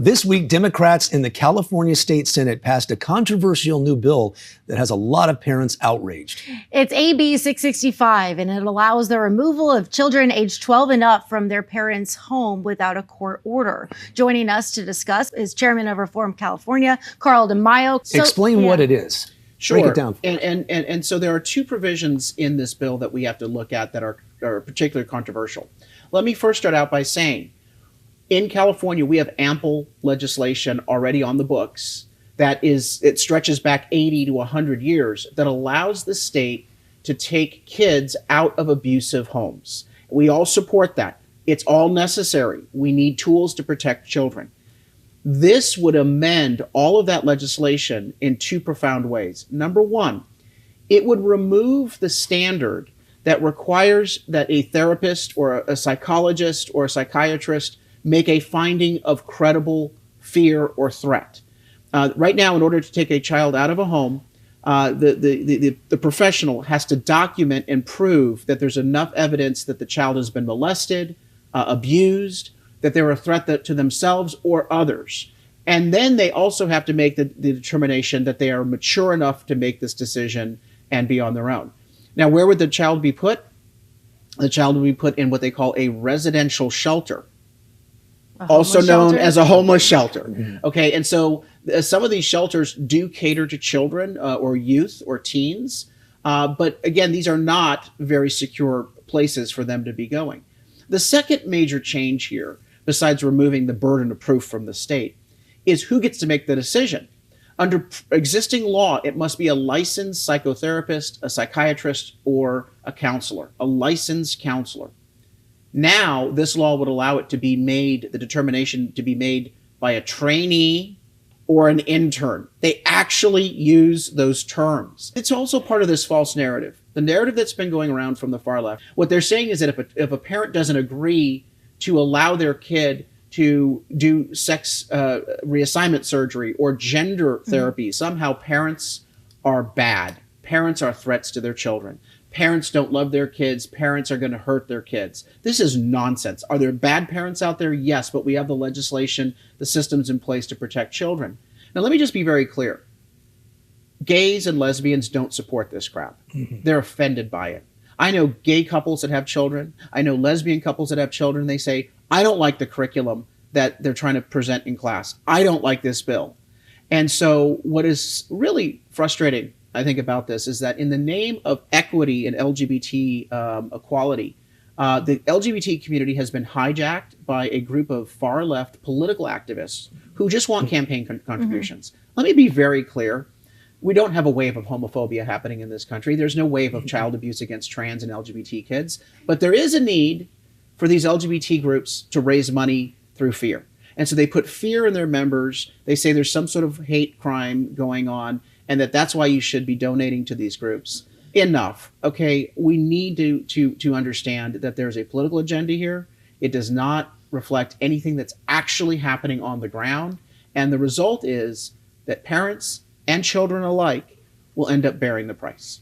This week, Democrats in the California State Senate passed a controversial new bill that has a lot of parents outraged. It's AB 665, and it allows the removal of children aged 12 and up from their parents' home without a court order. Joining us to discuss is Chairman of Reform California, Carl DeMaio. Explain what it is. Sure. Break it down. And so there are two provisions in this bill that we have to look at that are particularly controversial. Let me first start out by saying, in California, we have ample legislation already on the books it stretches back 80 to 100 years that allows the state to take kids out of abusive homes. We all support that. It's all necessary. We need tools to protect children. This would amend all of that legislation in two profound ways. Number one, it would remove the standard that requires that a therapist or a psychologist or a psychiatrist make a finding of credible fear or threat. Right now, in order to take a child out of a home, the professional has to document and prove that there's enough evidence that the child has been molested, abused, that they're a threat to themselves or others. And then they also have to make the determination that they are mature enough to make this decision and be on their own. Now, where would the child be put? The child would be put in what they call a residential shelter, also known as a homeless shelter. Mm-hmm. Okay, and so some of these shelters do cater to children or youth or teens, but again, these are not very secure places for them to be going. The second major change here, besides removing the burden of proof from the state, is who gets to make the decision. Under existing law, it must be a licensed psychotherapist, a psychiatrist, or a counselor, a licensed counselor. Now, this law would allow it to be made, the determination to be made by a trainee or an intern. They actually use those terms. It's also part of this false narrative, the narrative that's been going around from the far left. What they're saying is that if a parent doesn't agree to allow their kid to do sex reassignment surgery or gender therapy, somehow parents are bad. Parents are threats to their children. Parents don't love their kids. Parents are going to hurt their kids. This is nonsense. Are there bad parents out there? Yes, but we have the legislation, the systems in place to protect children. Now, let me just be very clear. Gays and lesbians don't support this crap. Mm-hmm. They're offended by it. I know gay couples that have children. I know lesbian couples that have children. They say, I don't like the curriculum that they're trying to present in class. I don't like this bill. And so what is really frustrating, I think, about this is that in the name of equity and LGBT equality, the LGBT community has been hijacked by a group of far left political activists who just want campaign contributions. Mm-hmm. Let me be very clear. We don't have a wave of homophobia happening in this country. There's no wave of child abuse against trans and LGBT kids. But there is a need for these LGBT groups to raise money through fear. And so they put fear in their members. They say there's some sort of hate crime going on, and that's why you should be donating to these groups. Enough. Okay, we need to understand that there's a political agenda here. It does not reflect anything that's actually happening on the ground. And the result is that parents and children alike will end up bearing the price.